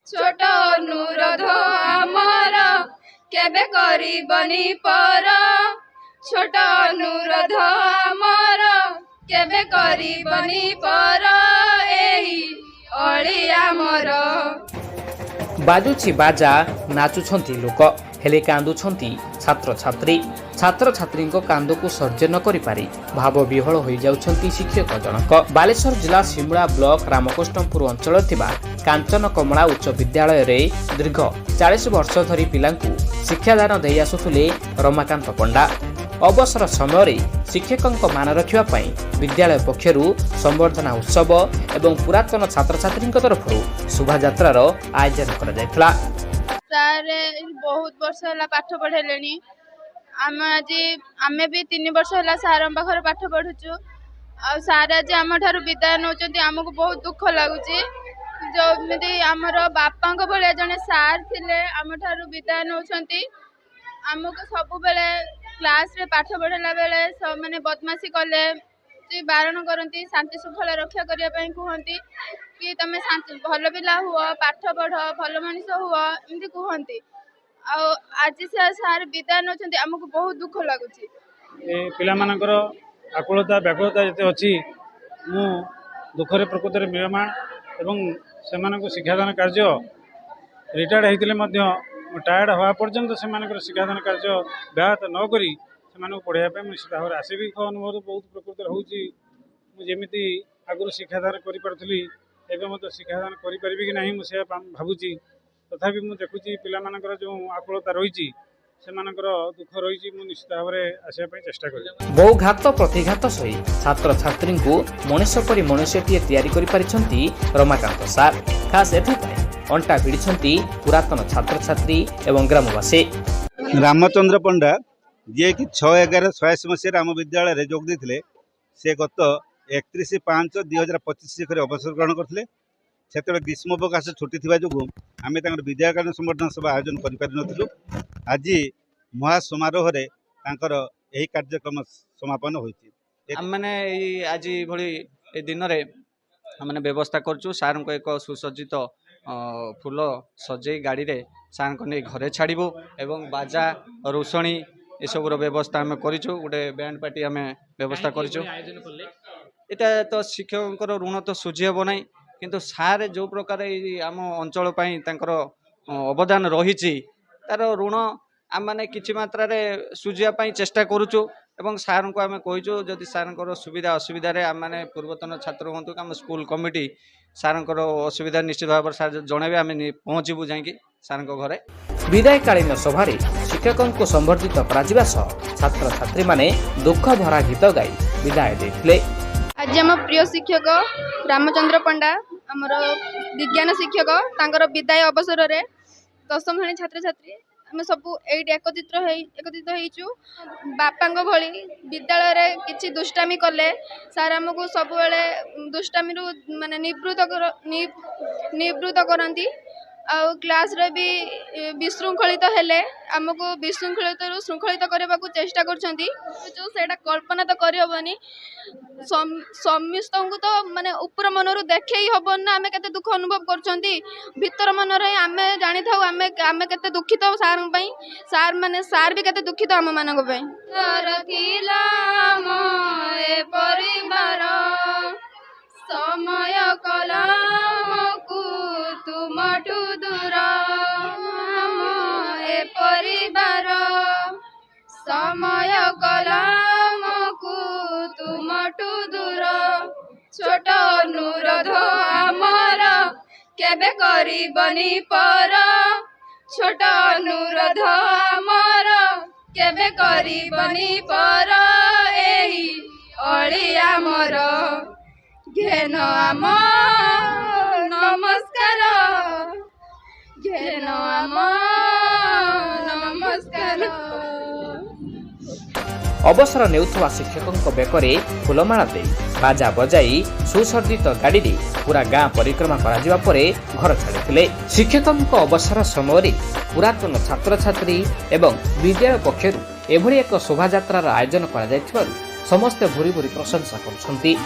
छोट अनुरोध आमर केबे करिबनी पर छोट अनुरोध आमर केबे करिबनी पर एही अळिया मोर बाजुछि बाजा नाचुछंती लोक हेले कांदुछंती छात्र छात्री छात्र छात्री कांद को सर्जन न करि पारि भाव विहल हो जाउछंती शिक्षक जनक। बालेश्वर जिला सिमुला ब्लॉक रामकृष्णपुर अंचल थिबा कांचन कमला उच्च विद्यालय रे दीर्घ 40 वर्ष धरी पिलांकु शिक्षादान देई आसुथुले रमाकांत पंडा। अवसर समय शिक्षकों मान रखिबा पई विद्यालय पक्षरु संवर्धना उत्सव एवं पुरातन छात्र छात्री तरफ शोभायात्रार आयोजन करा जायथला। सार बहुत वर्ष है पाठ पढ़ेले आमे भी 3 वर्ष है सार पाखे पाठ पढ़ुचु आ सार आज आम ठार विदाय नौ आमको बहुत दुख लगुच जो आमर बापा भाया जड़े सार थे आम ठार विदाय नौ आमको सब बेले क्लास रे पाठ पढ़ला बेले माने बदमाशी कले बारण करती शांति श्रृंखला रक्षा करने कहती कि तुम भल पिला हुआ पाठ पढ़ भल मनीष हुआ एमती कहती आज से सार विदाय नौ आमको बहुत दुख लगुच पिलामानकर आकुलता व्याकुलता जिते अच्छी मु दुखरे प्रकृत मिलमा एवं से शिक्षादान कार्य रिटायर्ड होते टायर्ड हवा पर्यंत से शिक्षादान कार्य व्याहत नक पढ़ाई निश्चित भाव में आसविक अनुभव बहुत प्रकृत होमती आगुरी शिक्षादान करी एवं मत शिक्षादान करें कि ना मुझे भावुची तथापि मुझे देखुची पिलामानकर जो आकुलता रही दुख रही निश्चित भाव में आसवाई चेष्टा करें। बहु घात प्रतिघात सही छात्र छात्री को मनुष्य परी मनुष्यटीए तैयारी करि पारिछंती रमाकांत सार। खास एथिपाई अंटा भिड़ी पुरातन छात्र छात्री एवं ग्रामवासी। रामचंद्र पंडा जी कि 6/11/86 मसीह आम विद्यालय जोग देते से गत 31/5/2025 अवसर ग्रहण करते से ग्रीष्मवकाश छुट्टी थी जो आम विद्याकालीन संवर्धना सभा आयोजन करूँ। आज महासमारोह यही कार्यक्रम समापन होने आज भली दिन में आम व्यवस्था करूँ सार को एक सुसज्जित फूल सजे गाड़ी रे सार को नहीं घरे छाड़ू एवं बाजा रोषणी एसबूर व्यवस्था आम करूँ गोटे बैंड पार्टी आम व्यवस्था करूँ। यहाँ तो शिक्षक ऋण तो सुझी हे ना किंतु सार जो प्रकार आम अंचल अवदान रही तार ऋण आम मैंने किसी मात्रा सुझापी चेष्टा करूँ एवं सार को आम कहीचु जदि सार सुविधा असुविधा आम मैंने पूर्वतन छात्र हूँ आम स्कूल कमिटी सार असुविधा निश्चित भाव सार जनइबे आम पहुँचबू जा सार घरे। विदायकालीन सभारे शिक्षकों को संबर्धित करा छात्र छात्री माने दुख भरा गीत गाई विदाय देथिले। आज आम प्रिय शिक्षक रामचंद्र पंडा आमर विज्ञान शिक्षक तांकर विदाय अवसर में 10म श्रेणी छात्र छात्री आम सब ये एकत्रित होइचु बापा भली विद्यालय किसी दुष्टामी कले सार आमको सब दुष्टामी माने निवृत्त करती आ क्लास रे भी विशृंखलित हेले आमको विशृंखलित श्रृंखलित करने को चेष्टा करछंती जो सेटा कल्पना तो करहबनी समस्त को तो माने ऊपर मनरू देखे ही हबन ना आमे केते दुख अनुभव करछंती भीतर मन रे आमे जानि थाउ आमे केते दुखित सार पई सार भी केते दुखित आम मानक पई रखिला मोए परिवार समय कलामकु तुमठु दूर मोए परिवार समय कलामकु तुमठु दूर छोट अनुरोध आमर केबे करिबनी पर छोट अनुरोध आमर केबे करिबनी पर एही अळिया मोर घेन आम नमस्कार घेन आम नमस्कार। अवसर नेउथुवा शिक्षकों बेकरे फूलमाला दे बाजा बजाई सुसज्जित गाड़ी रे पूरा गाँ परिक्रमा करा जिबा परे घर छाड़िथिले। शिक्षकों अवसर समय पुरातन छात्र छात्री एवं विद्यालय पक्षरु एभली एक शोभायात्रार आयोजन करा जायथिबारु समस्त भूरी भूरी प्रशंसा करुछंती।